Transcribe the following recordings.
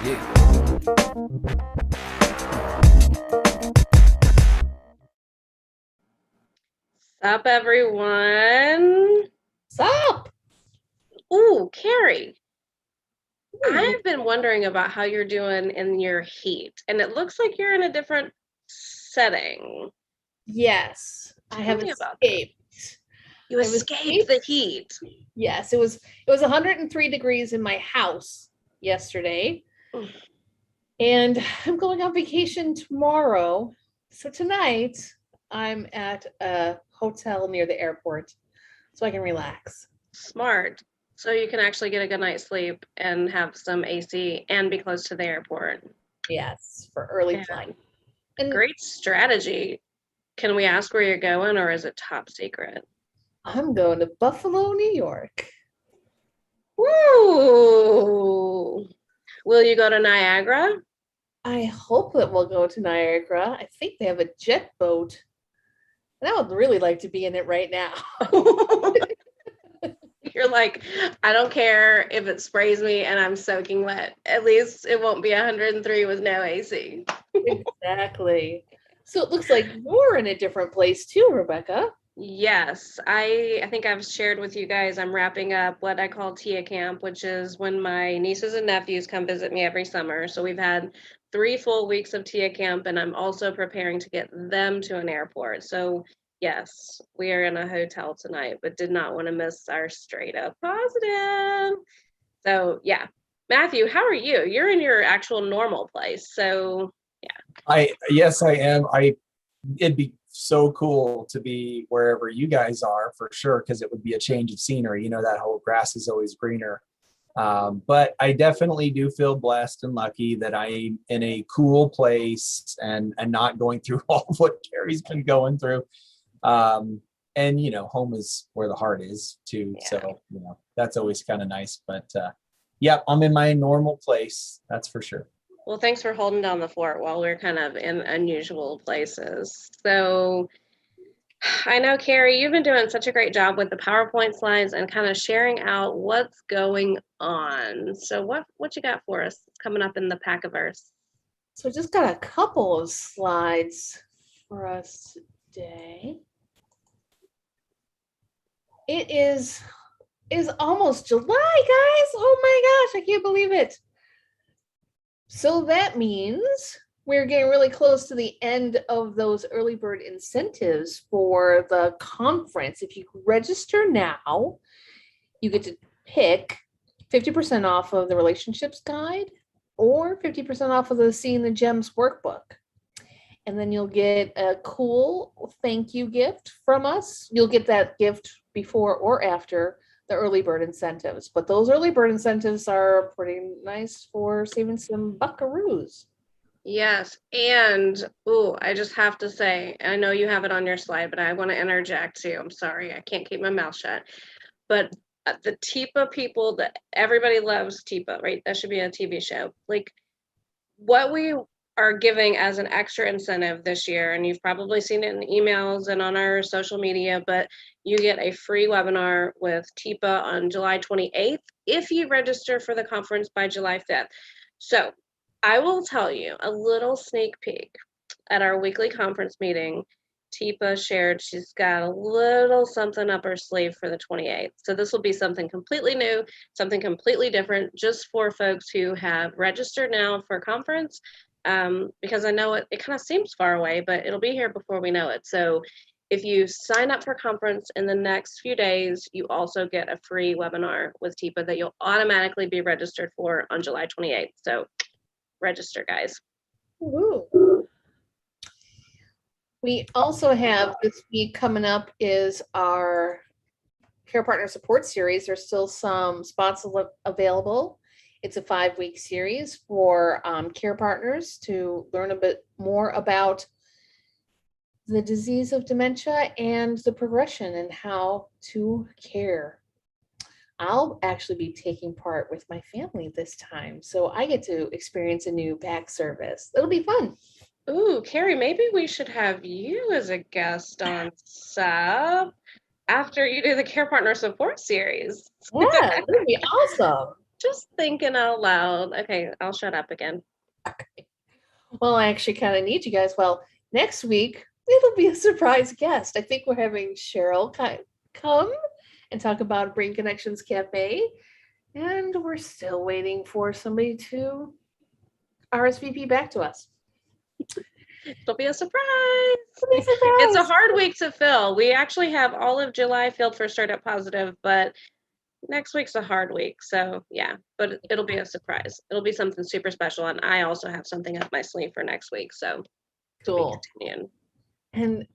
Sup, everyone? Sup? Ooh, Carrie, Ooh, I've been wondering about how you're doing in your heat, and it looks like you're in a different setting. yes, I Tell have me about this. escaped. You I've escaped the escaped. heat. Yes, it was 103 degrees in my house yesterday, Mm. and I'm going on vacation tomorrow. So tonight I'm at a hotel near the airport so I can relax. Smart. So you can actually get a good night's sleep and have some AC and be close to the airport. Yes, for early Yeah, flight. And great strategy. Can we ask where you're going, or is it top secret? I'm going to Buffalo, New York. Woo! Will you go to Niagara? I hope that we'll go to Niagara. I think they have a jet boat. And I would really like to be in it right now. You're like, I don't care if it sprays me and I'm soaking wet. At least it won't be 103 with no AC. Exactly. So it looks like you're in a different place too, Rebecca. Yes, I think I've shared with you guys I'm wrapping up what I call Tia Camp, which is when my nieces and nephews come visit me every summer. So we've had 3 full weeks of Tia Camp, and I'm also preparing to get them to an airport. So yes, we are in a hotel tonight, but did not want to miss our straight up positive. So yeah. Matthew, how are you? You're in your actual normal place. So Yes, I am. It'd be so cool to be wherever you guys are for sure, because it would be a change of scenery. That whole grass is always greener. But I definitely do feel blessed and lucky that I'm in a cool place and not going through all of what Carrie's been going through. And home is where the heart is too. yeah. So, that's always kind of nice. But yep, I'm in my normal place. That's for sure. Well, thanks for holding down the fort while we're kind of in unusual places. So I know, Carrie, you've been doing such a great job with the PowerPoint slides and kind of sharing out what's going on. So what you got for us coming up in the Packaverse? So just got a couple of slides for us today. It is almost July, guys. Oh my gosh, I can't believe it. So that means we're getting really close to the end of those early bird incentives for the conference. If you register now, you get to pick 50% off of the relationships guide or 50% off of the Seeing the Gems workbook. And then you'll get a cool thank you gift from us. You'll get that gift before or after the early bird incentives. But those early bird incentives are pretty nice for saving some buckaroos. Yes, and I just have to say, I know you have it on your slide, but I want to interject too. I'm sorry, I can't keep my mouth shut. But the TIPA people that everybody loves TIPA, right? That should be a TV show. Like what we are giving as an extra incentive this year, and you've probably seen it in emails and on our social media, but you get a free webinar with TIPA on July 28th if you register for the conference by July 5th. So I will tell you a little sneak peek at our weekly conference meeting. Tipa shared she's got a little something up her sleeve for the 28th. So this will be something completely new, something completely different, just for folks who have registered now for conference. Because I know it kind of seems far away, but it'll be here before we know it. So if you sign up for conference in the next few days, you also get a free webinar with Tipa that you'll automatically be registered for on July 28th. So register, guys. Ooh. We also have this week coming up is our Care Partner Support Series. There's still some spots available. It's a 5-week series for care partners to learn a bit more about the disease of dementia and the progression and how to care. I'll actually be taking part with my family this time, so I get to experience a new back service. It'll be fun. Ooh, Carrie, maybe we should have you as a guest on SUP after you do the Care Partner Support Series. Yeah, that'd be awesome. Just thinking out loud. Okay, I'll shut up again. Well, I actually kind of need you guys. Well, next week it'll be a surprise guest. I think we're having Cheryl come and talk about Brain Connections Cafe, and we're still waiting for somebody to RSVP back to us. It'll be a surprise. It'll be a surprise. It's a hard week to fill. We actually have all of July filled for Startup Positive, but next week's a hard week. So yeah, but it'll be a surprise. It'll be something super special. And I also have something up my sleeve for next week. So Cool. continuing. And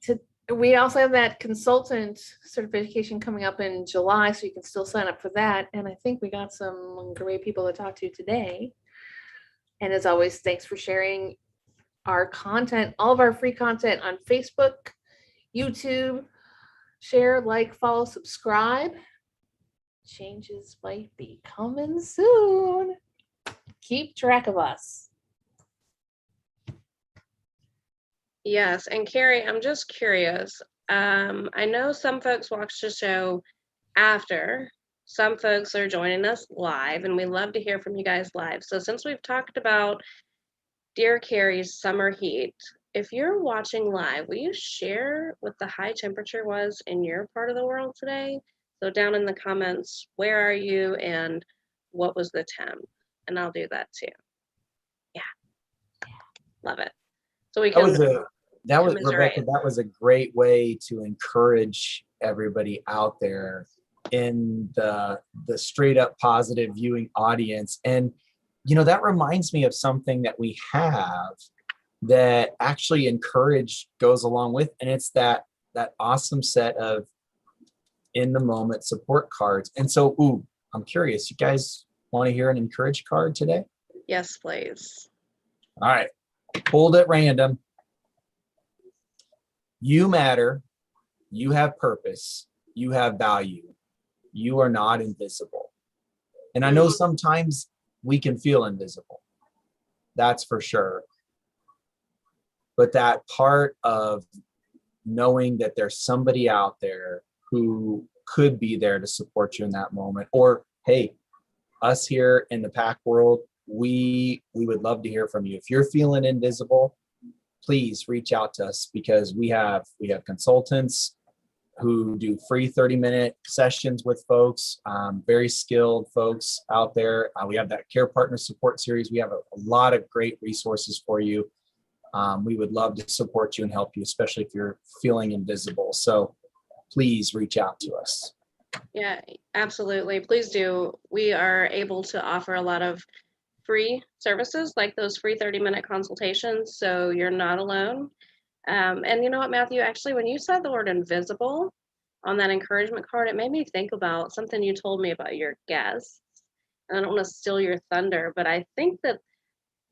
we also have that consultant certification coming up in July, so you can still sign up for that. And I think we got some great people to talk to today. And as always, thanks for sharing our content, all of our free content on Facebook, YouTube. Share, like, follow, subscribe. Changes might be coming soon. Keep track of us. Yes, and Carrie, I'm just curious. I know some folks watch the show after. Some folks are joining us live, and we love to hear from you guys live. So since we've talked about Dear Carrie's summer heat, if you're watching live, will you share what the high temperature was in your part of the world today? So down in the comments, where are you and what was the temp? And I'll do that too. Yeah. Love it. So we can that was commiserate. Rebecca, that was a great way to encourage everybody out there in the straight up positive viewing audience. And you know, that reminds me of something that we have that actually encourage goes along with, and it's that awesome set of in the moment support cards. And so, I'm curious, you guys want to hear an encourage card today? Yes, please. All right, pulled at random. You matter, you have purpose, you have value, you are not invisible. And I know sometimes we can feel invisible, that's for sure. But that part of knowing that there's somebody out there who could be there to support you in that moment, or hey, us here in the PAC world, we would love to hear from you. If you're feeling invisible, please reach out to us, because we have consultants who do free 30-minute sessions with folks, very skilled folks out there. We have that Care Partner Support Series. We have a lot of great resources for you. We would love to support you and help you, especially if you're feeling invisible. So please reach out to us. Yeah, absolutely. Please do. We are able to offer a lot of free services, like those free 30-minute consultations, so you're not alone. And you know what, Matthew, actually, when you said the word invisible on that encouragement card, it made me think about something you told me about your guests. And I don't want to steal your thunder, but I think that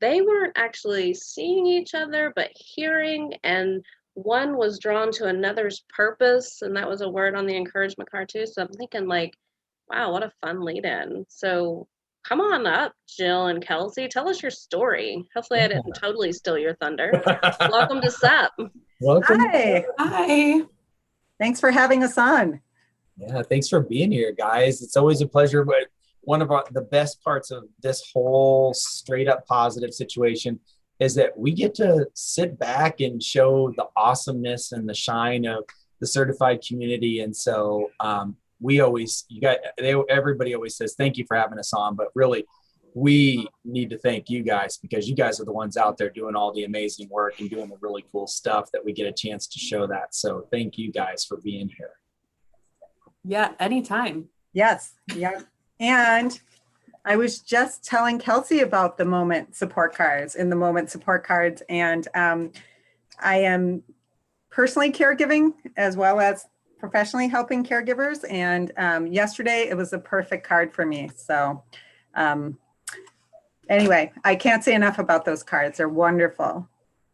they weren't actually seeing each other, but hearing, and one was drawn to another's purpose, and that was a word on the encouragement card too. So I'm thinking, like, wow, what a fun lead in. So come on up, Jill and Kelsey. Tell us your story. Hopefully I didn't totally steal your thunder. Welcome to SUP. Welcome. Hi. Thanks for having us on. Yeah, thanks for being here, guys. It's always a pleasure. But one of the best parts of this whole straight up positive situation is that we get to sit back and show the awesomeness and the shine of the certified community. And so everybody always says, thank you for having us on, but really we need to thank you guys, because you guys are the ones out there doing all the amazing work and doing the really cool stuff that we get a chance to show that. So thank you guys for being here. Yeah, anytime. Yes. Yeah. And I was just telling Kelsey about the moment support cards and the moment support cards. And I am personally caregiving as well as professionally helping caregivers. And yesterday it was a perfect card for me. So anyway, I can't say enough about those cards. They're wonderful.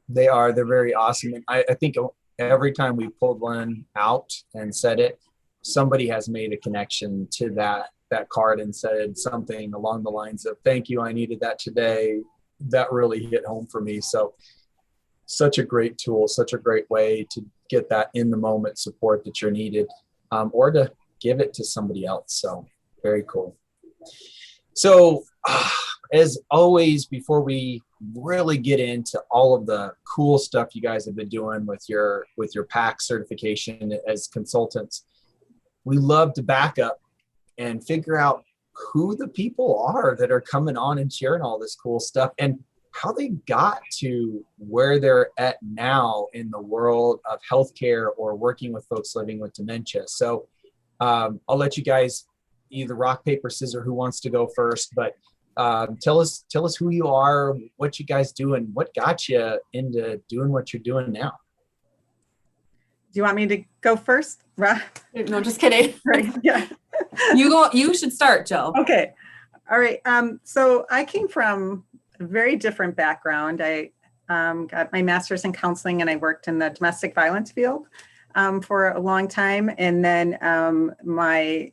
They're very awesome. And I think every time we pulled one out and said it, somebody has made a connection to that card and said something along the lines of, thank you, I needed that today. That really hit home for me. So such a great tool, such a great way to get that in the moment support that you're needed, or to give it to somebody else. So very cool. So, as always, before we really get into all of the cool stuff you guys have been doing with your PAC certification as consultants, we love to back up and figure out who the people are that are coming on and sharing all this cool stuff and how they got to where they're at now in the world of healthcare or working with folks living with dementia. So I'll let you guys either rock, paper, scissors, who wants to go first, but tell us who you are, what you guys do, and what got you into doing what you're doing now. Do you want me to go first? No, just kidding. Right. Yeah. You should start, Jill. Okay. All right. So I came from a very different background. I got my master's in counseling and I worked in the domestic violence field for a long time. And then my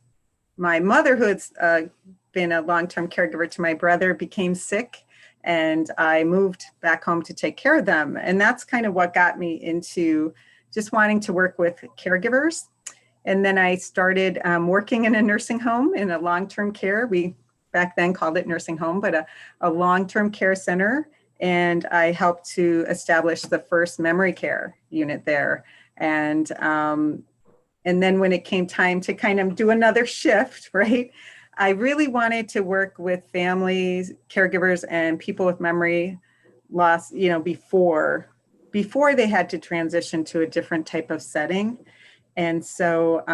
mother, who had been a long-term caregiver to my brother, became sick and I moved back home to take care of them. And that's kind of what got me into just wanting to work with caregivers. And then I started working in a nursing home in a long-term care. We back then called it nursing home, but a long-term care center. And I helped to establish the first memory care unit there. And then when it came time to kind of do another shift, right, I really wanted to work with families, caregivers, and people with memory loss, before they had to transition to a different type of setting. And so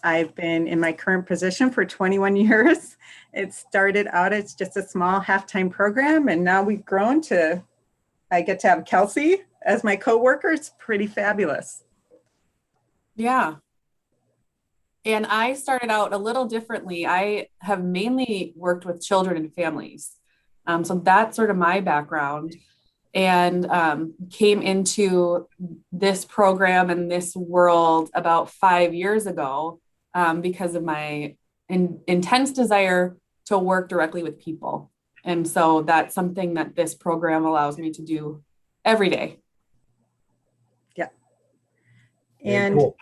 I've been in my current position for 21 years. It started out as just a small half-time program, and now we've grown to, I get to have Kelsey as my coworker. It's pretty fabulous. Yeah. And I started out a little differently. I have mainly worked with children and families. So that's sort of my background, and came into this program and this world about 5 years ago because of my intense desire to work directly with people. And so that's something that this program allows me to do every day. Yeah. Very And cool.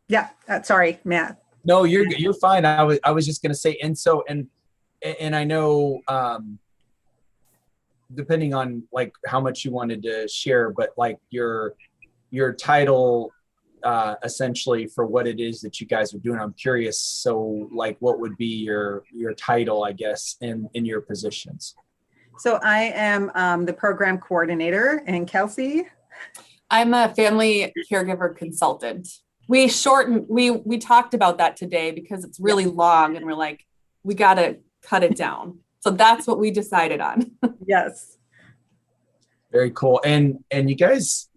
yeah, sorry, Matt. No, you're fine. I was just going to say, and I know, depending on like how much you wanted to share, but like your title, essentially for what it is that you guys are doing, I'm curious. So like, what would be your title, I guess, in your positions? So I am the program coordinator, and Kelsey? I'm a family caregiver consultant. We talked about that today because it's really long and we're like, we got to cut it down. So that's what we decided on. Yes. Very cool. And you guys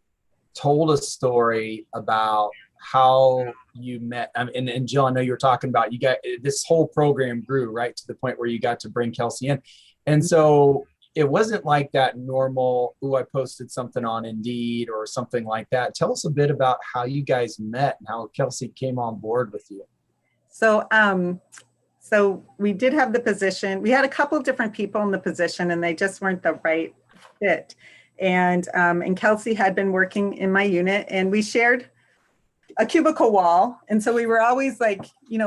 told a story about how you met. And Jill, I know you were talking about, you got this whole program grew right to the point where you got to bring Kelsey in. And so it wasn't like that normal, I posted something on Indeed or something like that. Tell us a bit about how you guys met and how Kelsey came on board with you. So, so we did have the position. We had a couple of different people in the position and they just weren't the right fit. And Kelsey had been working in my unit and we shared a cubicle wall. And so we were always like,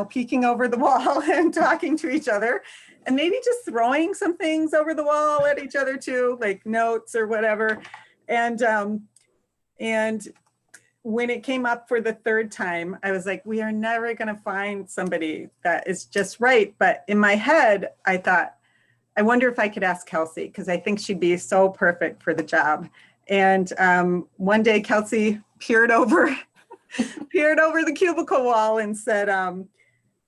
peeking over the wall and talking to each other and maybe just throwing some things over the wall at each other too, like notes or whatever. And when it came up for the third time, I was like, we are never going to find somebody that is just right. But in my head, I thought, I wonder if I could ask Kelsey, because I think she'd be so perfect for the job. And one day Kelsey peered over the cubicle wall and said,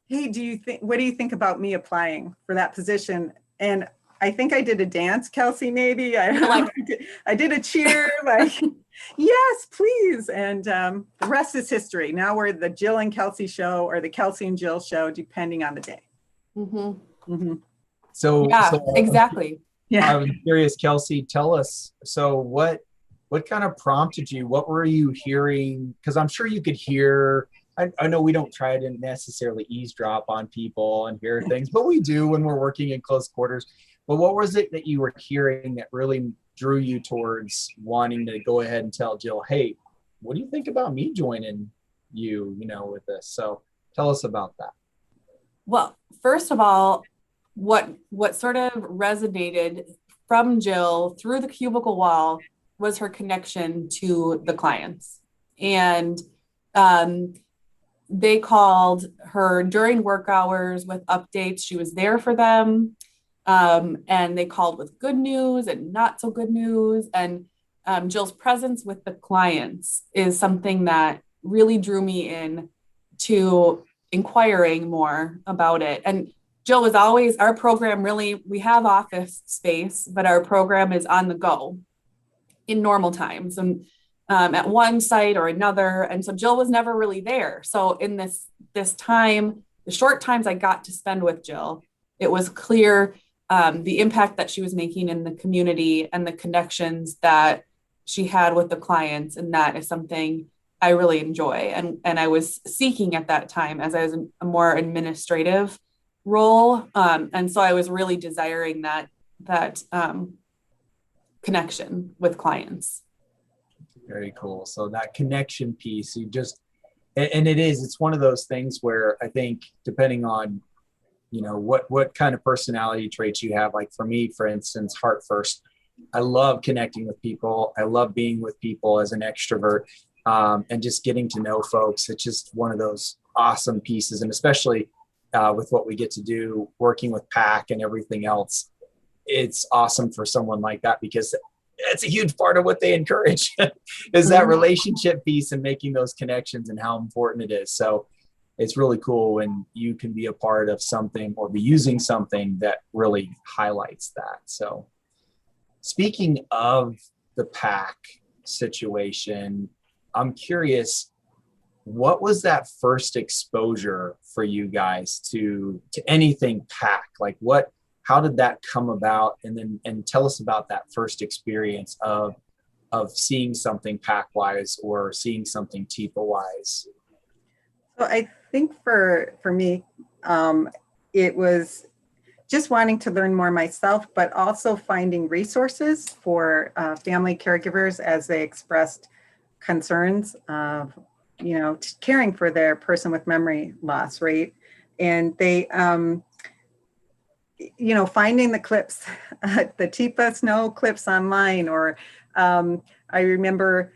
hey, what do you think about me applying for that position? And I think I did a dance, Kelsey, maybe. I did a cheer, like, yes, please. And the rest is history. Now we're the Jill and Kelsey show or the Kelsey and Jill show, depending on the day. Mm-hmm. Mm-hmm. So exactly. Yeah. I was curious, Kelsey, tell us, so what kind of prompted you? What were you hearing? Because I'm sure you could hear, I know we don't try to necessarily eavesdrop on people and hear things, but we do when we're working in close quarters. But what was it that you were hearing that really drew you towards wanting to go ahead and tell Jill, hey, what do you think about me joining you, with this? So tell us about that. Well, first of all, what sort of resonated from Jill through the cubicle wall was her connection to the clients. And um, they called her during work hours with updates. She was there for them. And they called with good news and not so good news. And Jill's presence with the clients is something that really drew me in to inquiring more about it. And Jill was always, our program really, we have office space, but our program is on the go in normal times and at one site or another. And so Jill was never really there. So in this time, the short times I got to spend with Jill, it was clear the impact that she was making in the community and the connections that she had with the clients. And that is something I really enjoy. And I was seeking at that time as I was in a more administrative role. And so I was really desiring that connection with clients. Very cool. So that connection piece, and it's one of those things where I think depending on, what kind of personality traits you have, like for me, for instance, heart first, I love connecting with people. I love being with people as an extrovert, and just getting to know folks. It's just one of those awesome pieces. And especially with what we get to do, working with PAC and everything else, it's awesome for someone like that, because it's a huge part of what they encourage is that relationship piece and making those connections and how important it is. So it's really cool when you can be a part of something or be using something that really highlights that. So speaking of the PAC situation, I'm curious, what was that first exposure for you guys to anything PAC? Like how did that come about? And tell us about that first experience of seeing something PAC wise or seeing something TIPA wise. So I think for me, it was just wanting to learn more myself, but also finding resources for family caregivers as they expressed concerns of, caring for their person with memory loss, right? And they, finding the clips, the TIPA Snow clips online, or I remember,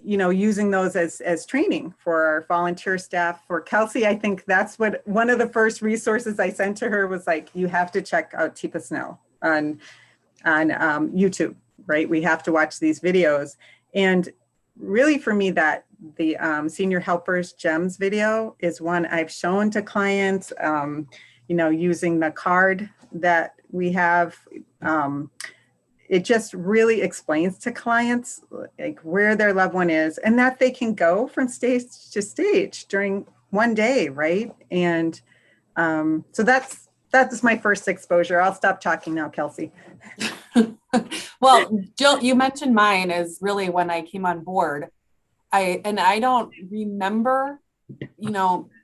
using those as training for our volunteer staff. For Kelsey, I think that's one of the first resources I sent to her was like, you have to check out TIPA Snow on YouTube, right? We have to watch these videos. And really for me, that the Senior Helpers Gems video is one I've shown to clients, using the card that we have. It just really explains to clients like where their loved one is and that they can go from stage to stage during one day, right? And so that's my first exposure. I'll stop talking now, Kelsey. Well, Jill, you mentioned mine is really when I came on board. I don't remember,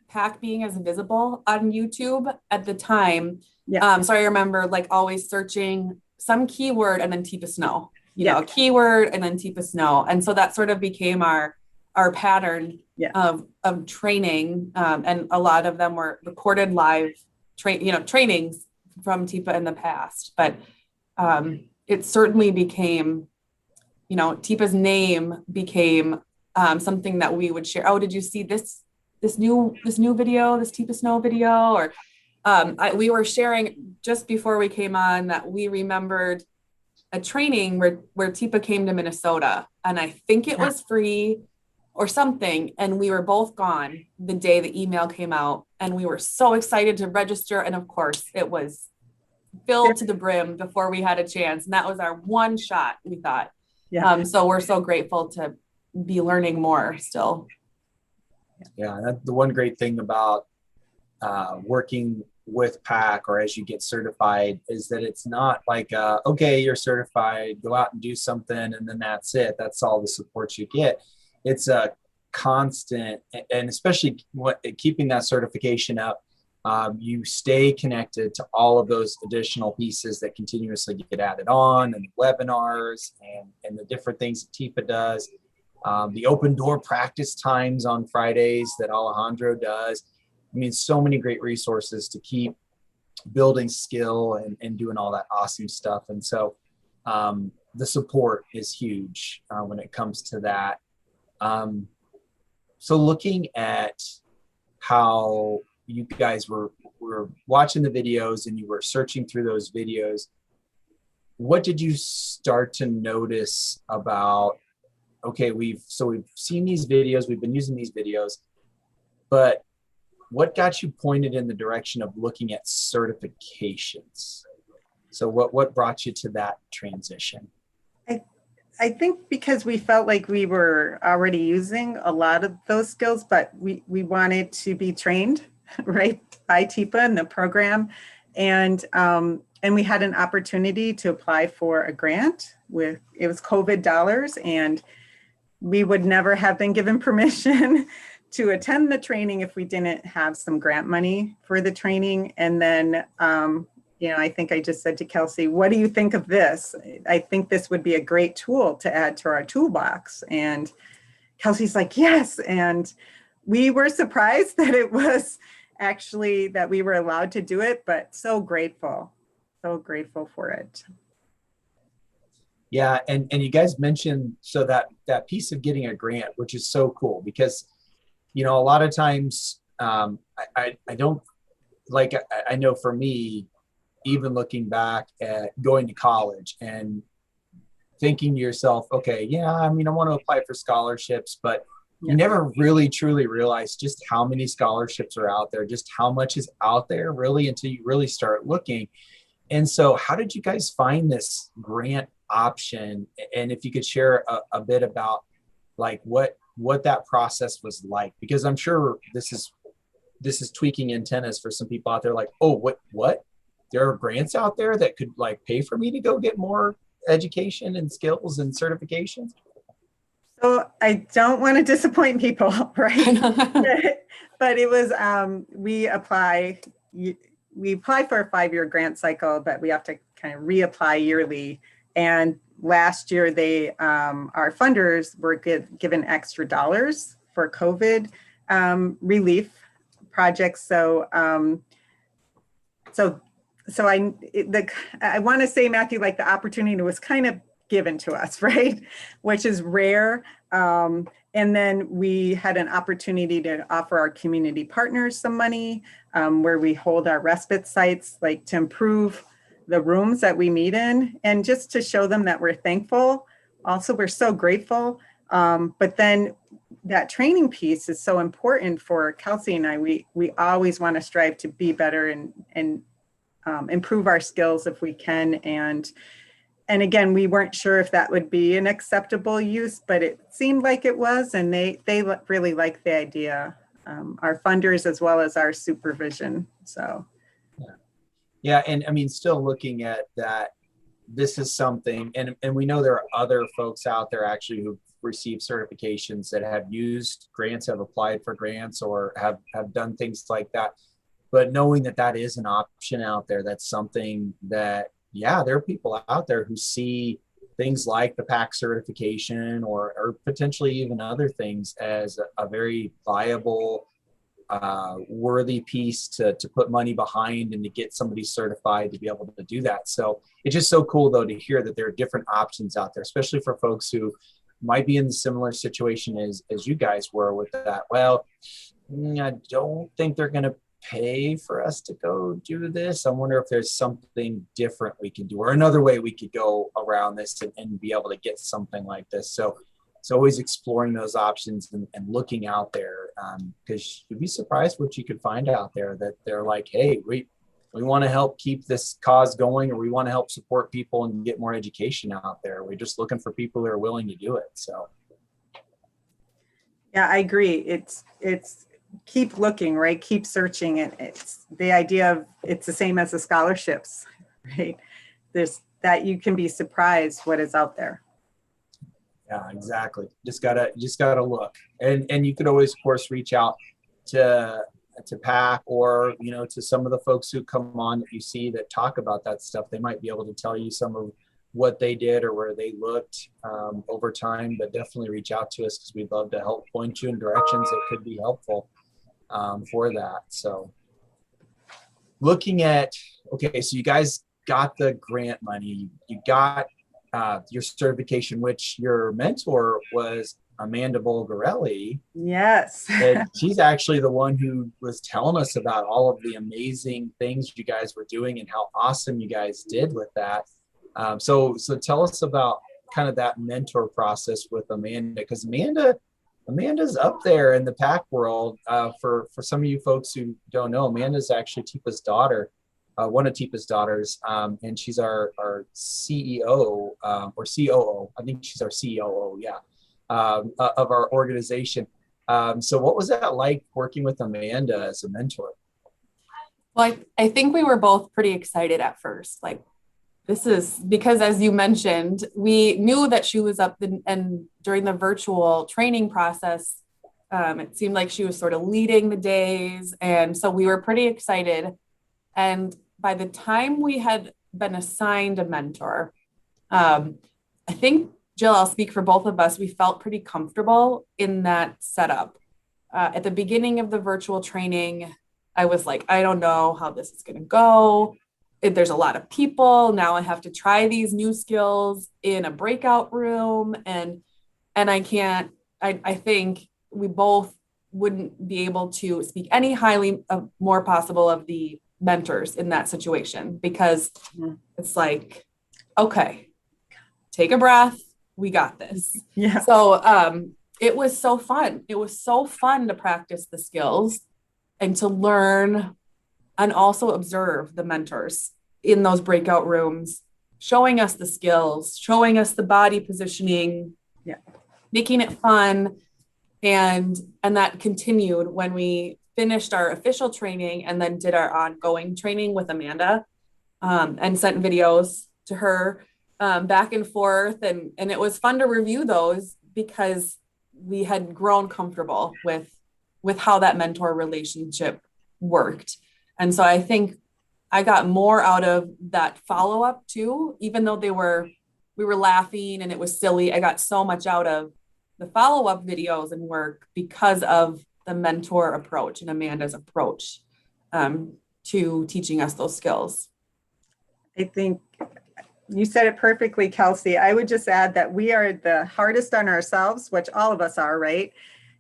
PAC being as visible on YouTube at the time. Yeah. So I remember like always searching some keyword and then TIPA Snow, a keyword and then TIPA Snow. And so that sort of became our pattern of training. And a lot of them were recorded live trainings from TIPA in the past. But it certainly became, TIPA's name became something that we would share. Oh, did you see this new video, this TIPA Snow video? Or we were sharing just before we came on that we remembered a training where TIPA came to Minnesota, and I think it was free or something. And we were both gone the day the email came out, and we were so excited to register. And of course it was filled to the brim before we had a chance. And that was our one shot, we thought. So we're so grateful to be learning more still. Yeah, that's the one great thing about working with PAC or as you get certified is that it's not like, okay, you're certified, go out and do something and then that's it. That's all the support you get. It's a constant, and especially keeping that certification up, you stay connected to all of those additional pieces that continuously get added on, and webinars and the different things that TIPA does. The open door practice times on Fridays that Alejandro does. I mean, so many great resources to keep building skill and doing all that awesome stuff. And so the support is huge when it comes to that. So looking at how you guys were watching the videos and you were searching through those videos, what did you start to notice about, okay, we've seen these videos, we've been using these videos, but what got you pointed in the direction of looking at certifications? So what brought you to that transition? I think because we felt like we were already using a lot of those skills, but we wanted to be trained, right, by TIPA and the program. And we had an opportunity to apply for a grant it was COVID dollars, and we would never have been given permission to attend the training if we didn't have some grant money for the training. And then, I think I just said to Kelsey, what do you think of this? I think this would be a great tool to add to our toolbox. And Kelsey's like, yes. And we were surprised that it was actually that we were allowed to do it, but so grateful for it. Yeah, and you guys mentioned so that piece of getting a grant, which is so cool because, a lot of times I don't like, I know for me, even looking back at going to college and thinking to yourself, okay, yeah, I mean, I want to apply for scholarships, but you never really truly realize just how many scholarships are out there, just how much is out there really until you really start looking. And so how did you guys find this grant option? And if you could share a bit about like what that process was like, because I'm sure this is tweaking antennas for some people out there like, oh, what? There are grants out there that could like pay for me to go get more education and skills and certifications. So I don't want to disappoint people, right? But it was, we apply for a 5-year grant cycle, but we have to kind of reapply yearly. And last year our funders were given extra dollars for COVID relief projects. So I want to say, Matthew, like the opportunity was kind of given to us, right? Which is rare. And then we had an opportunity to offer our community partners some money where we hold our respite sites, like to improve the rooms that we meet in and just to show them that we're thankful. Also, we're so grateful. But then that training piece is so important for Kelsey and I. We always want to strive to be better and improve our skills if we can. And again, we weren't sure if that would be an acceptable use, but it seemed like it was, and they really liked the idea, our funders as well as our supervision. So. Yeah, and I mean, still looking at that, this is something, and we know there are other folks out there actually who've received certifications that have used grants, have applied for grants, or have done things like that. But knowing that is an option out there, that's something that, yeah, there are people out there who see things like the PAC certification or potentially even other things as a very viable, worthy piece to put money behind and to get somebody certified to be able to do that. So it's just so cool, though, to hear that there are different options out there, especially for folks who might be in the similar situation as you guys were with that. Well, I don't think they're going to pay for us to go do this. I wonder if there's something different we can do or another way we could go around this and be able to get something like this. So it's always exploring those options and looking out there, because you'd be surprised what you could find out there that they're like, hey, we want to help keep this cause going, or we want to help support people and get more education out there. We're just looking for people who are willing to do it. So yeah, I agree. It's keep looking, right? Keep searching. It's the idea of it's the same as the scholarships, right? There's that you can be surprised what is out there. Yeah, exactly. Just gotta look, and you could always, of course, reach out to PAC or to some of the folks who come on that you see that talk about that stuff. They might be able to tell you some of what they did or where they looked over time. But definitely reach out to us because we'd love to help point you in directions that could be helpful. for that. So looking at, okay, so you guys got the grant money, you got your certification, which your mentor was Amanda Bulgarelli. Yes. And she's actually the one who was telling us about all of the amazing things you guys were doing and how awesome you guys did with that. So tell us about kind of that mentor process with Amanda, because Amanda's up there in the pack world. For some of you folks who don't know, Amanda's actually Tipa's daughter, one of Tipa's daughters, and she's our CEO or COO. I think she's our COO, yeah, of our organization. So what was that like working with Amanda as a mentor? Well, I think we were both pretty excited at first. Like, this is because, as you mentioned, we knew that she was up and during the virtual training process, it seemed like she was sort of leading the days. And so we were pretty excited. And by the time we had been assigned a mentor, I think, Jill, I'll speak for both of us, we felt pretty comfortable in that setup. At the beginning of the virtual training, I was like, I don't know how this is going to go. There's a lot of people. Now I have to try these new skills in a breakout room. And I can't, I think we both wouldn't be able to speak any highly more possible of the mentors in that situation, because it's like, okay, take a breath. We got this. Yeah. So it was so fun. It was so fun to practice the skills and to learn and also observe the mentors in those breakout rooms, showing us the skills, showing us the body positioning, making it fun. And that continued when we finished our official training and then did our ongoing training with Amanda, and sent videos to her back and forth. And it was fun to review those because we had grown comfortable with how that mentor relationship worked. And so I think I got more out of that follow-up too, even though we were laughing and it was silly. I got so much out of the follow-up videos and work because of the mentor approach and Amanda's approach to teaching us those skills. I think you said it perfectly, Kelsey. I would just add that we are the hardest on ourselves, which all of us are, right?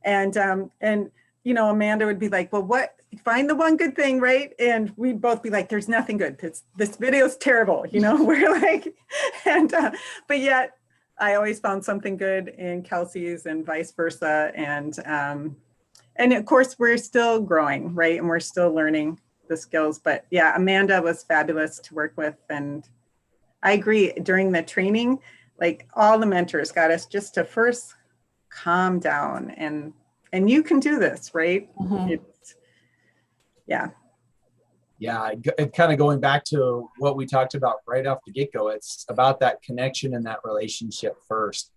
And Amanda would be like, well, find the one good thing, right? And we'd both be like, there's nothing good. This video is terrible. We're like, but yet I always found something good in Kelsey's and vice versa. And of course we're still growing, right? And we're still learning the skills, but yeah, Amanda was fabulous to work with. And I agree, during the training, like all the mentors got us just to first calm down and you can do this, right? Mm-hmm. Yeah, kind of going back to what we talked about right off the get-go, it's about that connection and that relationship first.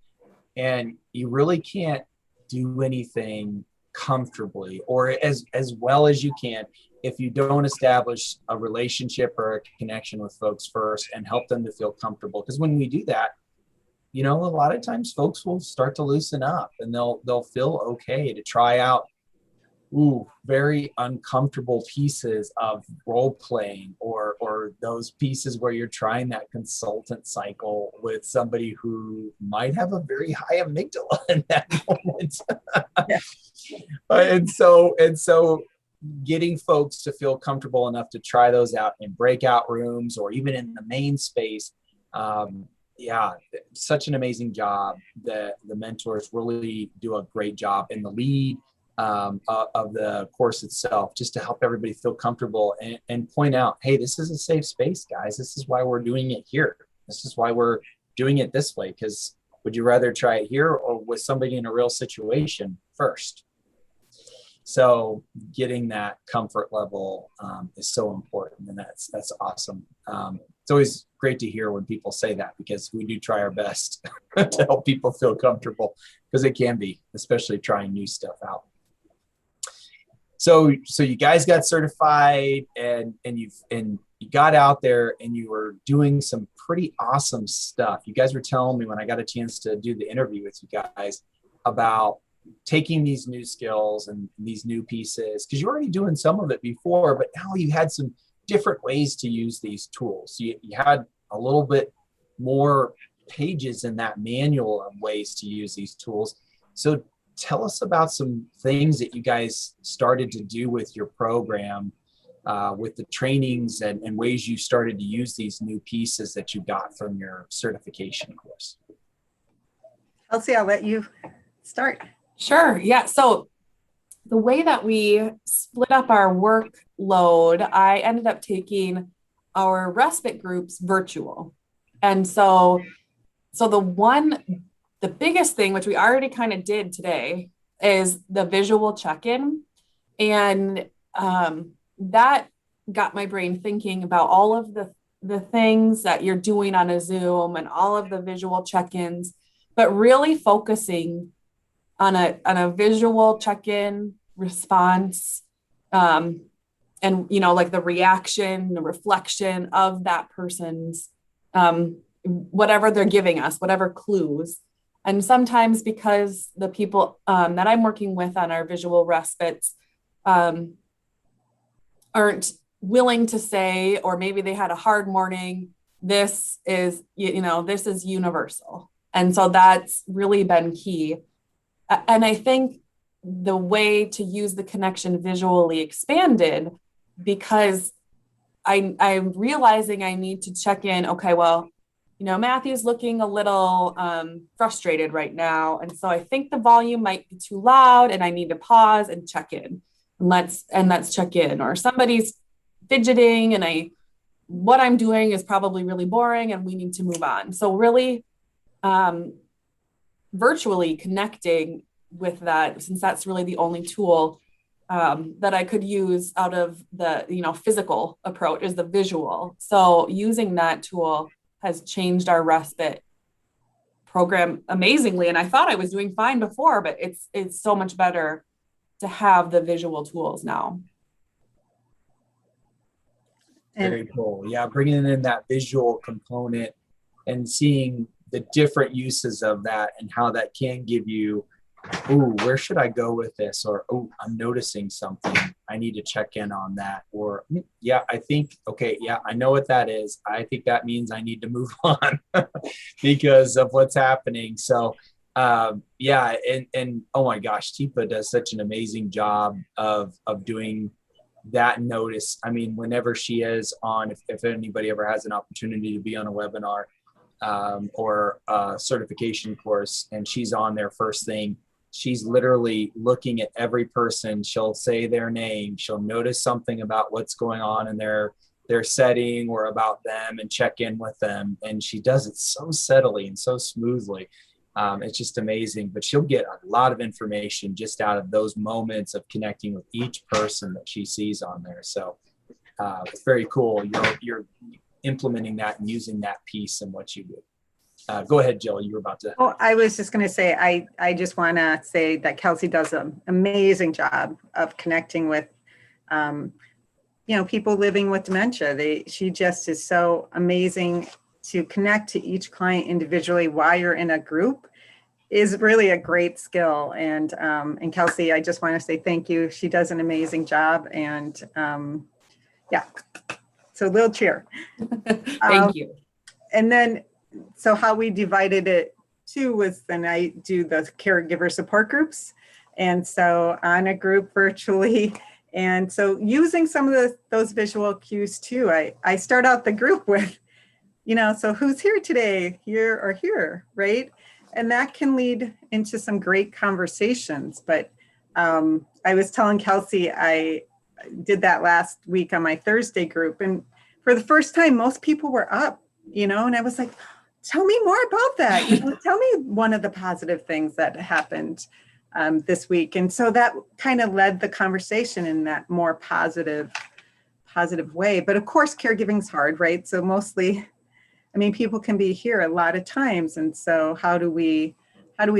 And you really can't do anything comfortably or as well as you can if you don't establish a relationship or a connection with folks first and help them to feel comfortable. Because when we do that, a lot of times folks will start to loosen up and they'll feel okay to try out very uncomfortable pieces of role playing or those pieces where you're trying that consultant cycle with somebody who might have a very high amygdala in that moment. And so getting folks to feel comfortable enough to try those out in breakout rooms or even in the main space. Such an amazing job. The mentors really do a great job in the lead of the course itself, just to help everybody feel comfortable and point out, hey, this is a safe space, guys. This is why we're doing it here. This is why we're doing it this way. Because would you rather try it here or with somebody in a real situation first? So getting that comfort level is so important, and that's awesome. It's always great to hear when people say that, because we do try our best to help people feel comfortable, because it can be, especially trying new stuff out. So you guys got certified and you got out there and you were doing some pretty awesome stuff. You guys were telling me when I got a chance to do the interview with you guys about taking these new skills and these new pieces, because you're already doing some of it before, but now you had some different ways to use these tools. You had a little bit more pages in that manual of ways to use these tools. So tell us about some things that you guys started to do with your program, with the trainings and ways you started to use these new pieces that you got from your certification course. Kelsey, I'll let you start. Sure. Yeah. So the way that we split up our workload, I ended up taking our respite groups virtual. And so the biggest thing, which we already kind of did today, is the visual check-in. And that got my brain thinking about all of the things that you're doing on a Zoom and all of the visual check-ins, but really focusing on a visual check-in response, and like the reaction, the reflection of that person's whatever they're giving us, whatever clues. And sometimes because the people that I'm working with on our visual respites aren't willing to say, or maybe they had a hard morning, this is universal. And so that's really been key. And I think the way to use the connection visually expanded, because I'm realizing I need to check in. Okay, well, Matthew's looking a little frustrated right now. And so I think the volume might be too loud and I need to pause and check in. And let's check in. Or somebody's fidgeting and what I'm doing is probably really boring and we need to move on. So really virtually connecting with that, since that's really the only tool that I could use out of the physical approach, is the visual. So using that tool has changed our respite program amazingly. And I thought I was doing fine before, but it's so much better to have the visual tools now. Very cool. Yeah, bringing in that visual component and seeing the different uses of that and how that can give you, ooh, where should I go with this? Or, oh, I'm noticing something. I need to check in on that. Or, yeah, I think, okay, yeah, I know what that is. I think that means I need to move on because of what's happening. So, yeah, and oh my gosh, Tipa does such an amazing job of doing that notice. I mean, whenever she is on, if anybody ever has an opportunity to be on a webinar or a certification course and she's on there first thing, she's literally looking at every person. She'll say their name. She'll notice something about what's going on in their setting or about them and check in with them. And she does it so subtly and so smoothly. It's just amazing, but she'll get a lot of information just out of those moments of connecting with each person that she sees on there. So it's very cool. You're implementing that and using that piece in what you do. Go ahead, Jill. You were about to. Oh, I was just going to say, I just want to say that Kelsey does an amazing job of connecting with, people living with dementia. She just is so amazing to connect to each client individually while you're in a group is really a great skill. And Kelsey, I just want to say thank you. She does an amazing job. And yeah, so little cheer. Thank you. And then, so how we divided it too was then I do the caregiver support groups. And so on a group virtually. And so using some of those visual cues too, I start out the group with, so who's here today, here or here, right? And that can lead into some great conversations. But I was telling Kelsey, I did that last week on my Thursday group. And for the first time, most people were up, and I was like, tell me more about that. Tell me one of the positive things that happened this week. And so that kind of led the conversation in that more positive way. But of course, caregiving's hard, right? So mostly, people can be here a lot of times. And so how do we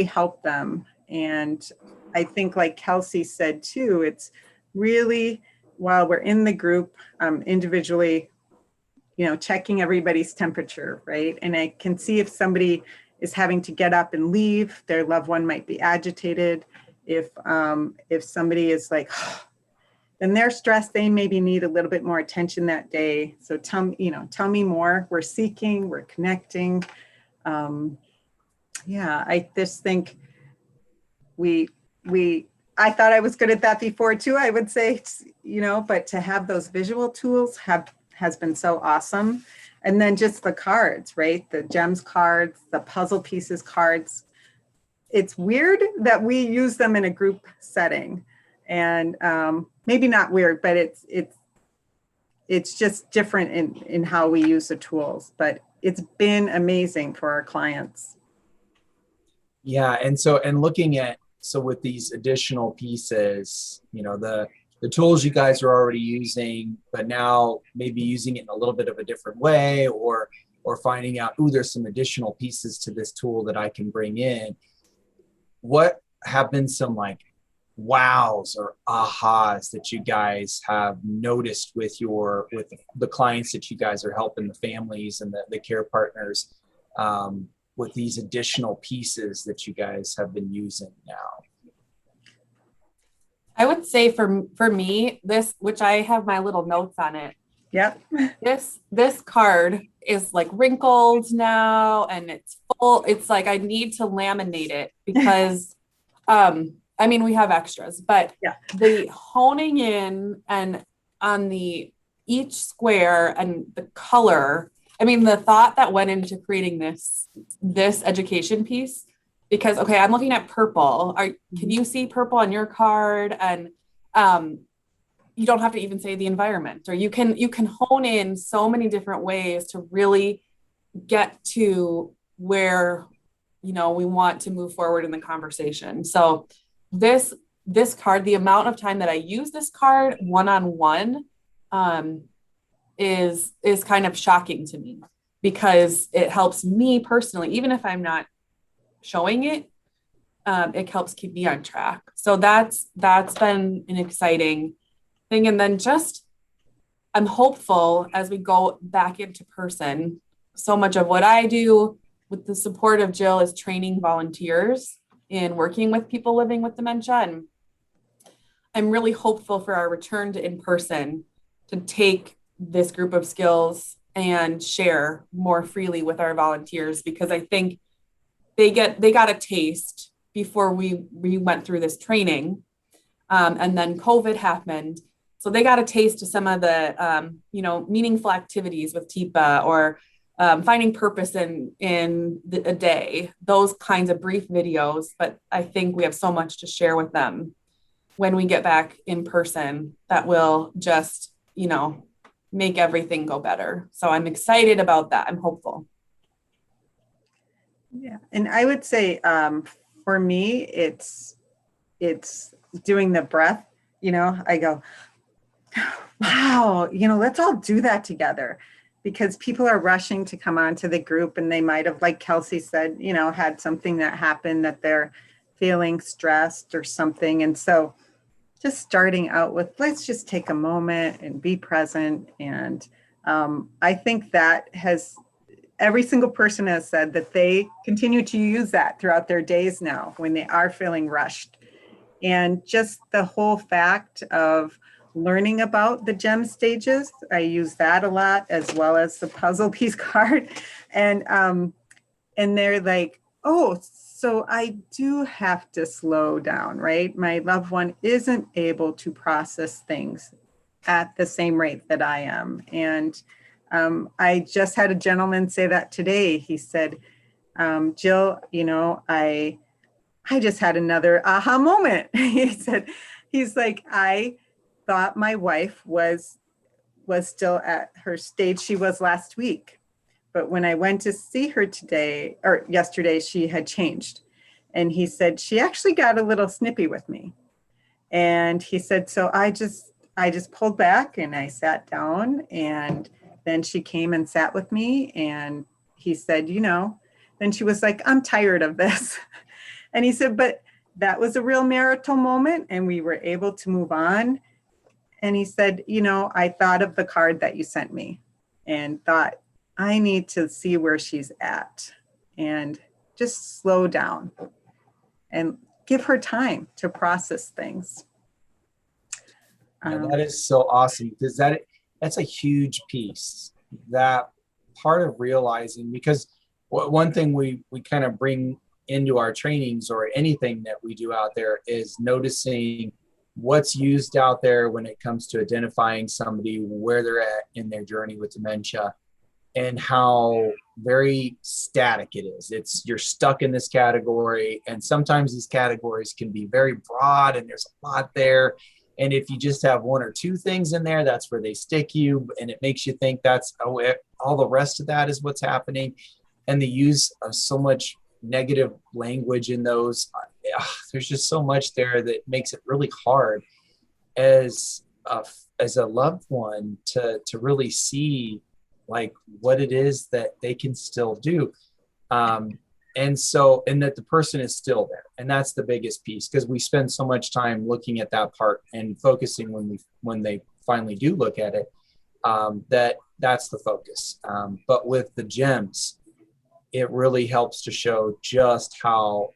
help them? And I think like Kelsey said too, it's really, while we're in the group individually, checking everybody's temperature, right? And I can see if somebody is having to get up and leave, their loved one might be agitated. If somebody is like, then they're stressed, they maybe need a little bit more attention that day. So tell me more. We're seeking, we're connecting. Yeah, I just think I thought I was good at that before too, I would say, but to have those visual tools has been so awesome. And then just the cards, right? The gems cards, the puzzle pieces cards. It's weird that we use them in a group setting, and maybe not weird, but it's just different in how we use the tools, but it's been amazing for our clients. Yeah, and looking at, so with these additional pieces, the tools you guys are already using, but now maybe using it in a little bit of a different way, or finding out, there's some additional pieces to this tool that I can bring in. What have been some like wows or ahas that you guys have noticed with the clients that you guys are helping, the families and the care partners, with these additional pieces that you guys have been using now? I would say for me, this, which I have my little notes on it. Yep. This card is like wrinkled now and it's full. It's like I need to laminate it because we have extras, but yeah, the honing in and on each square and the color, the thought that went into creating this education piece, because, okay, I'm looking at purple. Can you see purple on your card? And you don't have to even say the environment, or you can hone in so many different ways to really get to where, we want to move forward in the conversation. So this card, the amount of time that I use this card one-on-one, is kind of shocking to me, because it helps me personally, even if I'm not showing it, it helps keep me on track. So that's been an exciting thing. And then I'm hopeful as we go back into person. So much of what I do with the support of Jill is training volunteers in working with people living with dementia. And I'm really hopeful for our return to in-person to take this group of skills and share more freely with our volunteers, because I think they got a taste before we went through this training. And then COVID happened. So they got a taste of some of the, meaningful activities with TIPA, or finding purpose in a day, those kinds of brief videos. But I think we have so much to share with them when we get back in person that will just, make everything go better. So I'm excited about that. I'm hopeful. Yeah. And I would say, for me, it's doing the breath, I go, wow, let's all do that together, because people are rushing to come onto the group, and they might have, like Kelsey said, had something that happened that they're feeling stressed or something. And so just starting out with, let's just take a moment and be present. And I think that every single person has said that they continue to use that throughout their days now when they are feeling rushed. And just the whole fact of learning about the gem stages, I use that a lot, as well as the puzzle piece card. And they're like, oh, so I do have to slow down, right? My loved one isn't able to process things at the same rate that I am. And I just had a gentleman say that today. He said, Jill, I just had another aha moment. He's like, I thought my wife was still at her stage she was last week. But when I went to see her yesterday, she had changed. And he said, she actually got a little snippy with me. And he said, so I just pulled back and I sat down, and then she came and sat with me. And he said, then she was like, I'm tired of this. And he said, but that was a real marital moment, and we were able to move on. And he said, I thought of the card that you sent me and thought, I need to see where she's at and just slow down. And give her time to process things. And that is so awesome, because that's a huge piece, that part of realizing, because one thing we kind of bring into our trainings or anything that we do out there is noticing what's used out there when it comes to identifying somebody, where they're at in their journey with dementia, and how very static it is. You're stuck in this category, and sometimes these categories can be very broad and there's a lot there. And if you just have one or two things in there, that's where they stick you, and it makes you think that's all the rest of that is what's happening. And the use of so much negative language in those, there's just so much there that makes it really hard as a loved one to really see like what it is that they can still do. And that the person is still there. And that's the biggest piece, because we spend so much time looking at that part and focusing when they finally do look at it, that's the focus. But with the gems, it really helps to show just how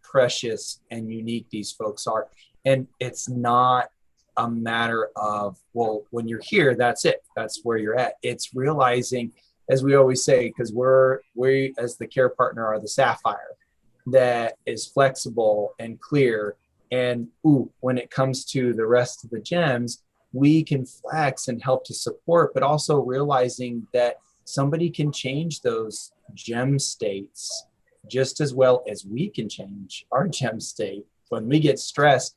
precious and unique these folks are. And it's not a matter of, well, when you're here, that's it. That's where you're at. It's realizing, as we always say, because we as the care partner are the sapphire that is flexible and clear. And when it comes to the rest of the gems, we can flex and help to support, but also realizing that somebody can change those gem states just as well as we can change our gem state when we get stressed.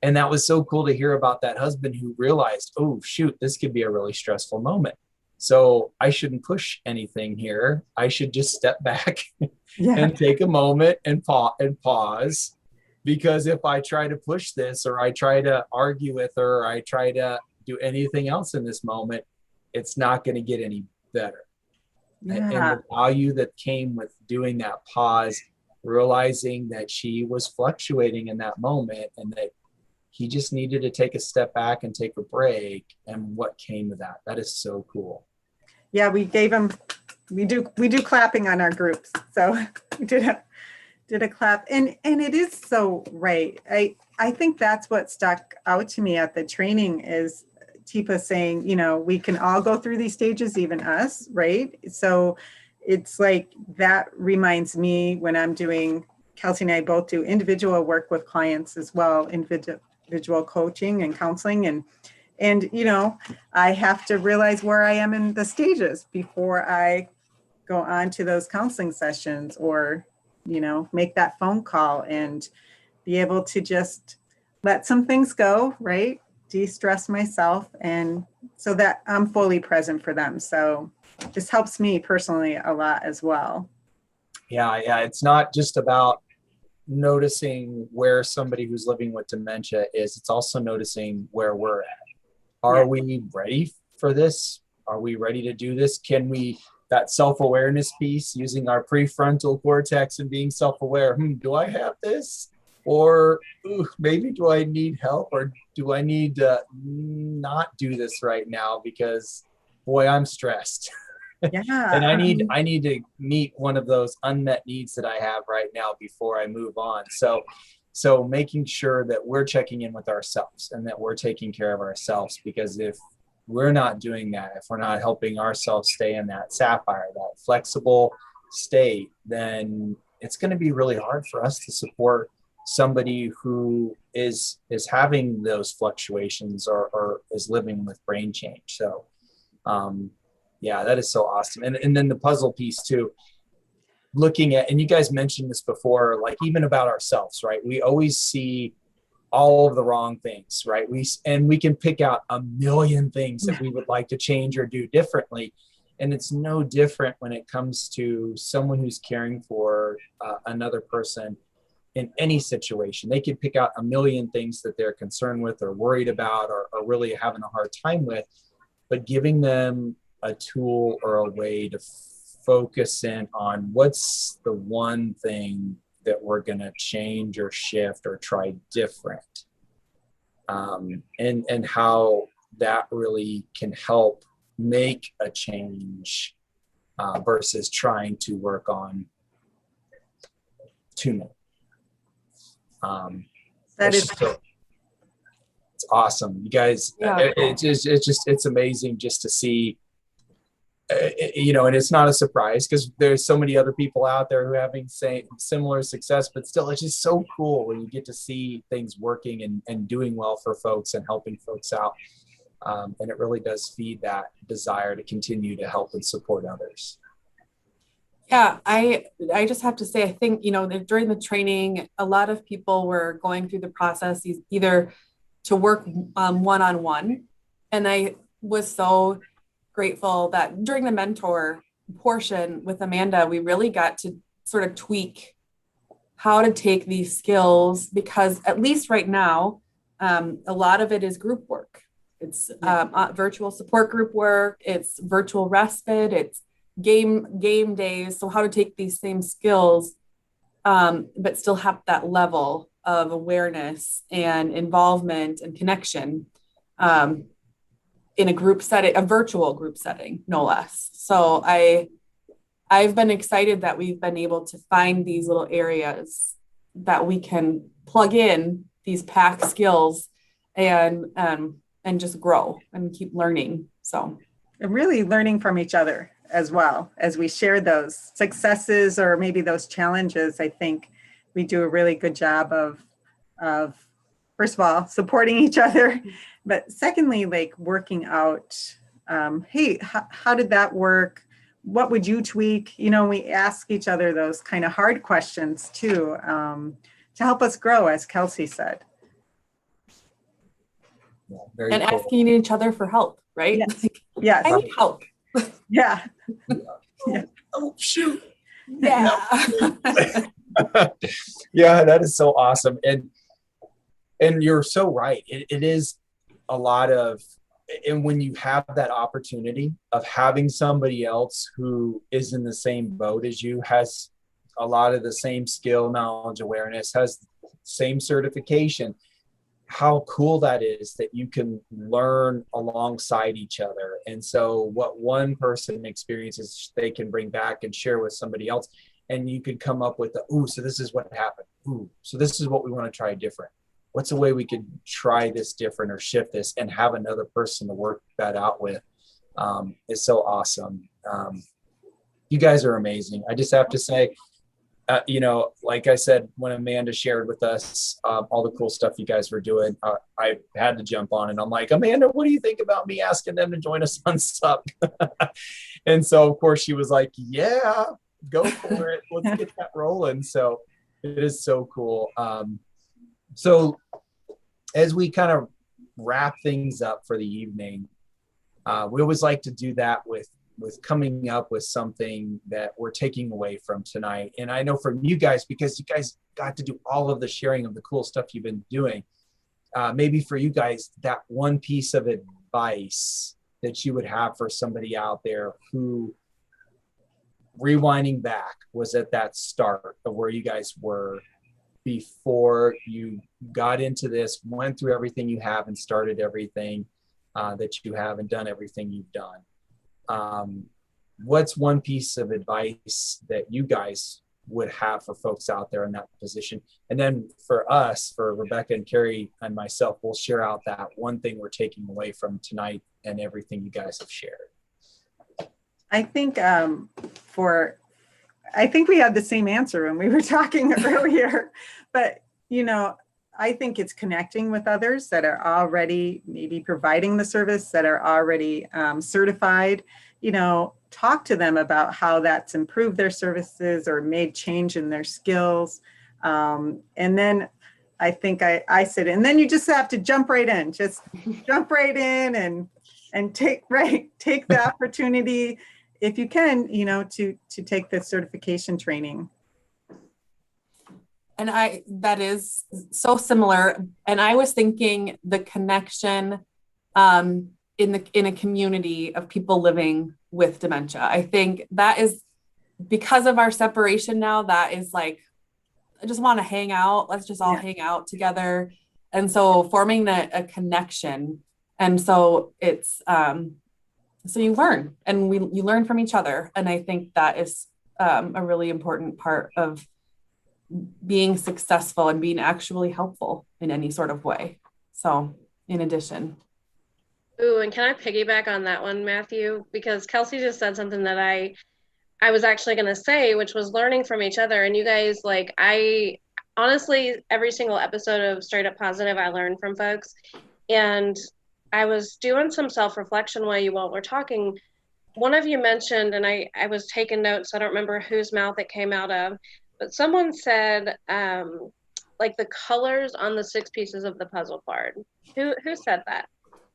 And that was so cool to hear about that husband who realized, oh, shoot, this could be a really stressful moment. So I shouldn't push anything here. I should just step back and take a moment and pause. Because if I try to push this, or I try to argue with her, or I try to do anything else in this moment, it's not going to get any better. And the value that came with doing that pause, realizing that she was fluctuating in that moment, and that he just needed to take a step back and take a break, and what came of that. That is so cool. Yeah, we do clapping on our groups. So we did a clap, and it is so right. I think that's what stuck out to me at the training is Teepa saying, we can all go through these stages, even us, right? So it's like, that reminds me when I'm doing, Kelsey and I both do individual work with clients as well, individual coaching and counseling. And I have to realize where I am in the stages before I go on to those counseling sessions, or, make that phone call and be able to just let some things go, right? De-stress myself, and so that I'm fully present for them. So this helps me personally a lot as well. Yeah. It's not just about noticing where somebody who's living with dementia is. It's also noticing where we're at. Are we ready for this? Are we ready to do this? Can we, that self-awareness piece, using our prefrontal cortex and being self-aware, do I have this? Or maybe do I need help? Or do I need to not do this right now because, boy, I'm stressed. Yeah. And I need to meet one of those unmet needs that I have right now before I move on. So making sure that we're checking in with ourselves and that we're taking care of ourselves, because if we're not doing that, if we're not helping ourselves stay in that sapphire, that flexible state, then it's going to be really hard for us to support somebody who is having those fluctuations or is living with brain change. So that is so awesome. And then the puzzle piece too, looking at, and you guys mentioned this before, like even about ourselves, right? We always see all of the wrong things, right? We can pick out a million things that we would like to change or do differently. And it's no different when it comes to someone who's caring for another person in any situation. They could pick out a million things that they're concerned with or worried about or really having a hard time with, but giving them a tool or a way to focus in on what's the one thing that we're going to change or shift or try different, and how that really can help make a change versus trying to work on too many. That it's is just it's awesome. You guys, Yeah. it's amazing just to see, and it's not a surprise because there's so many other people out there who are having similar success, but still it's just so cool when you get to see things working and doing well for folks and helping folks out. And it really does feed that desire to continue to help and support others. Yeah, I just have to say, I think, during the training, a lot of people were going through the process either to work one-on-one. And I was so grateful that during the mentor portion with Amanda, we really got to sort of tweak how to take these skills, because at least right now, a lot of it is group work. It's virtual support group work, it's virtual respite, it's game days. So how to take these same skills, but still have that level of awareness and involvement and connection in a group setting, a virtual group setting, no less. So I've been excited that we've been able to find these little areas that we can plug in these packed skills and just grow and keep learning. So and really learning from each other as well as we share those successes or maybe those challenges. I think we do a really good job of first of all, supporting each other, but secondly, like working out, hey, how did that work? What would you tweak? We ask each other those kind of hard questions too, to help us grow, as Kelsey said. Yeah, very and cool. asking each other for help, right? Yes. Like, Yes. I need help. Yeah. Oh, shoot. Yeah. Yeah, that is so awesome. And you're so right. It is a lot of, and when you have that opportunity of having somebody else who is in the same boat as you, has a lot of the same skill, knowledge, awareness, has same certification, how cool that is that you can learn alongside each other. And so what one person experiences, they can bring back and share with somebody else. And you could come up with so this is what happened. So this is what we want to try different. What's a way we could try this different or shift this and have another person to work that out with? It's so awesome. You guys are amazing. I just have to say, like I said, when Amanda shared with us all the cool stuff you guys were doing, I had to jump on and I'm like, Amanda, what do you think about me asking them to join us on SUP? And so of course she was like, yeah, go for it. Let's get that rolling. So it is so cool. So as we kind of wrap things up for the evening, we always like to do that with coming up with something that we're taking away from tonight. And I know from you guys, because you guys got to do all of the sharing of the cool stuff you've been doing, maybe for you guys, that one piece of advice that you would have for somebody out there who, rewinding back, was at that start of where you guys were before you got into this, went through everything you have and started everything that you have and done everything you've done. What's one piece of advice that you guys would have for folks out there in that position? And then for us, for Rebecca and Carrie and myself, we'll share out that one thing we're taking away from tonight and everything you guys have shared. I think I think we had the same answer when we were talking earlier, but I think it's connecting with others that are already maybe providing the service, that are already certified. Talk to them about how that's improved their services or made change in their skills. And then I think I said, and then you just have to jump right in, just jump right in and take the opportunity, if you can, to take the certification training. And that is so similar. And I was thinking the connection in a community of people living with dementia. I think that is, because of our separation now, that is like, I just want to hang out. Let's just all hang out together. And so forming a connection. And so it's, so you learn and you learn from each other. And I think that is a really important part of being successful and being actually helpful in any sort of way. So in addition. Ooh, and can I piggyback on that one, Matthew? Because Kelsey just said something that I was actually going to say, which was learning from each other. And you guys, like, I honestly, every single episode of Straight Up Positive, I learned from folks. And I was doing some self-reflection while you all were talking. One of you mentioned, and I was taking notes, I don't remember whose mouth it came out of, but someone said, like the colors on the 6 pieces of the puzzle card. Who said that?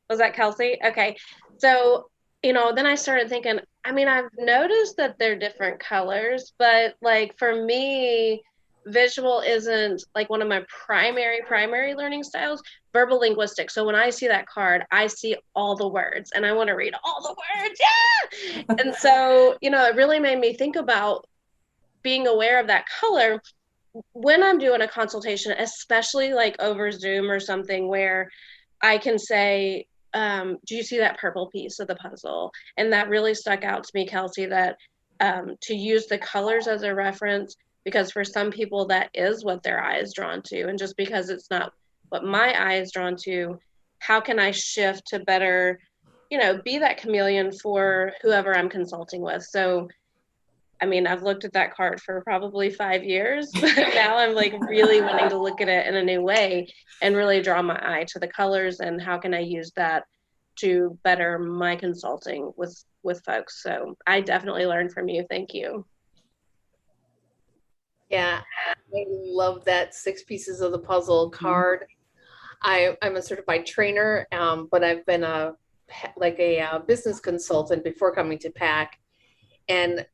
Was that Kelsey? Okay. So, then I started thinking, I mean, I've noticed that they're different colors, but like for me, visual isn't like one of my primary learning styles. Verbal linguistics. So when I see that card, I see all the words and I want to read all the words. Yeah. And so, it really made me think about being aware of that color when I'm doing a consultation, especially like over Zoom or something where I can say, do you see that purple piece of the puzzle? And that really stuck out to me, Kelsey, that to use the colors as a reference, because for some people that is what their eye is drawn to. And just because it's not what my eye is drawn to, how can I shift to better, be that chameleon for whoever I'm consulting with? So, I mean, I've looked at that card for probably 5 years, but now I'm like really wanting to look at it in a new way and really draw my eye to the colors and how can I use that to better my consulting with folks. So I definitely learned from you. Thank you. Yeah, I love that 6 pieces of the puzzle card. I'm a certified trainer, but I've been a business consultant before coming to PAC, and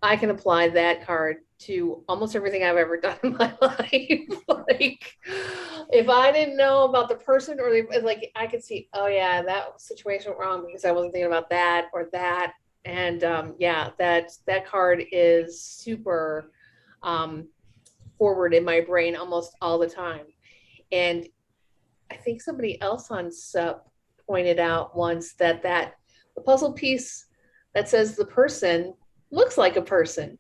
I can apply that card to almost everything I've ever done in my life. Like, if I didn't know about the person or like, I could see, oh yeah, that situation went wrong because I wasn't thinking about that or that. And yeah, that card is super forward in my brain almost all the time. And I think somebody else on SUP pointed out once that the puzzle piece that says the person looks like a person,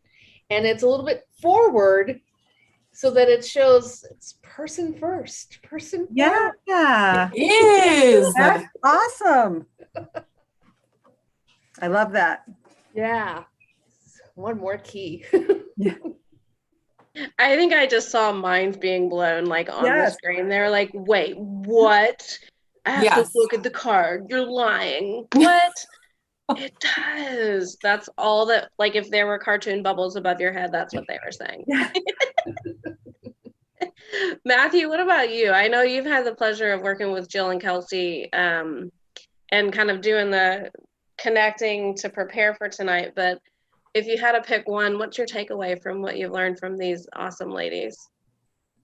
and it's a little bit forward so that it shows it's person first. Yeah. It is. That's awesome. I love that. Yeah. One more key. I think I just saw minds being blown like on the screen. They're like, wait, what? I have to look at the card. You're lying. What? It does. That's all that, like, if there were cartoon bubbles above your head, that's what they were saying. Yeah. Matthew, what about you? I know you've had the pleasure of working with Jill and Kelsey and kind of doing the connecting to prepare for tonight, but if you had to pick one, what's your takeaway from what you've learned from these awesome ladies?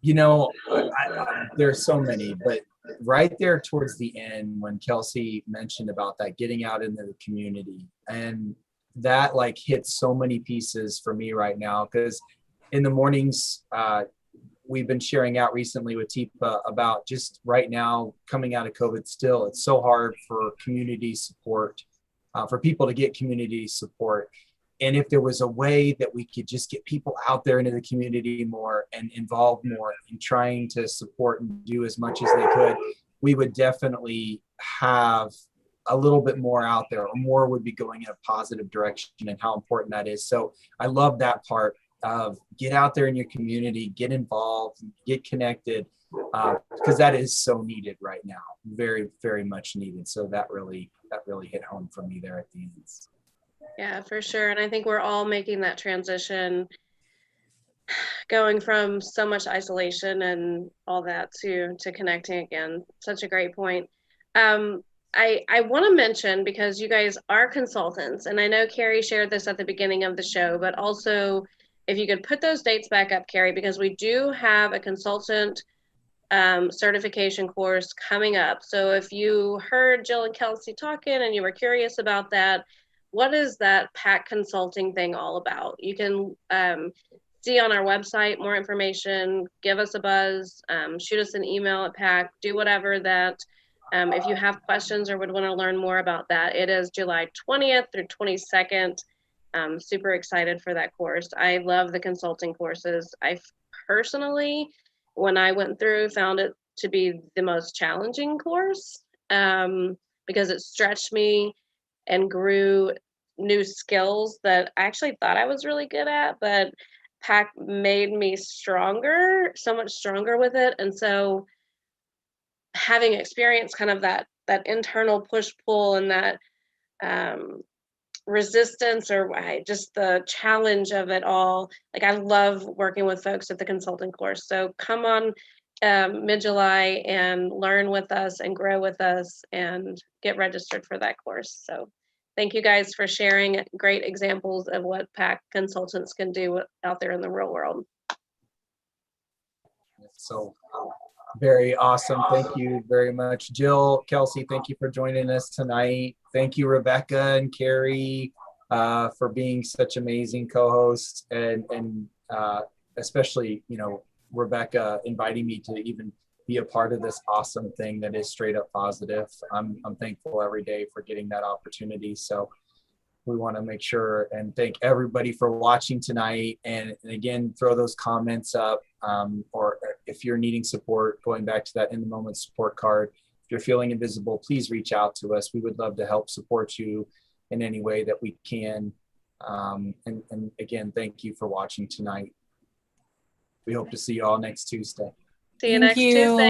There's so many, but right there towards the end when Kelsey mentioned about that getting out into the community, and that like hits so many pieces for me right now, because in the mornings we've been sharing out recently with Tipa about just right now coming out of COVID still, it's so hard for community support, for people to get community support. And if there was a way that we could just get people out there into the community more and involved more in trying to support and do as much as they could, we would definitely have a little bit more out there, or more would be going in a positive direction, and how important that is. So I love that part of get out there in your community, get involved, get connected, because that is so needed right now. Very, very much needed. So that really hit home for me there at the end. Yeah, for sure. And I think we're all making that transition, going from so much isolation and all that to connecting again. Such a great point. I want to mention, because you guys are consultants, and I know Carrie shared this at the beginning of the show, but also if you could put those dates back up, Carrie, because we do have a consultant certification course coming up. So if you heard Jill and Kelsey talking and you were curious about that, what is that PAC consulting thing all about? You can see on our website more information, give us a buzz, shoot us an email at PAC, do whatever that, if you have questions or would want to learn more about that. It is July 20th through 22nd. I'm super excited for that course. I love the consulting courses. I've personally, when I went through, found it to be the most challenging course, because it stretched me and grew new skills that I actually thought I was really good at, but PAC made me stronger, so much stronger with it. And so having experienced kind of that internal push pull and that resistance, or just the challenge of it all, like I love working with folks at the consulting course. So come on mid-July and learn with us and grow with us and get registered for that course. So thank you guys for sharing great examples of what PAC consultants can do out there in the real world. So very awesome. Thank you very much, Jill. Kelsey, thank you for joining us tonight. Thank you, Rebecca and Carrie, for being such amazing co-hosts, and especially, you know, Rebecca inviting me to even be a part of this awesome thing that is straight up positive. I'm thankful every day for getting that opportunity. So we want to make sure and thank everybody for watching tonight. And again, throw those comments up, or if you're needing support, going back to that in the moment support card. If you're feeling invisible, please reach out to us. We would love to help support you in any way that we can. And again, thank you for watching tonight. We hope to see you all next Tuesday. See you next Tuesday.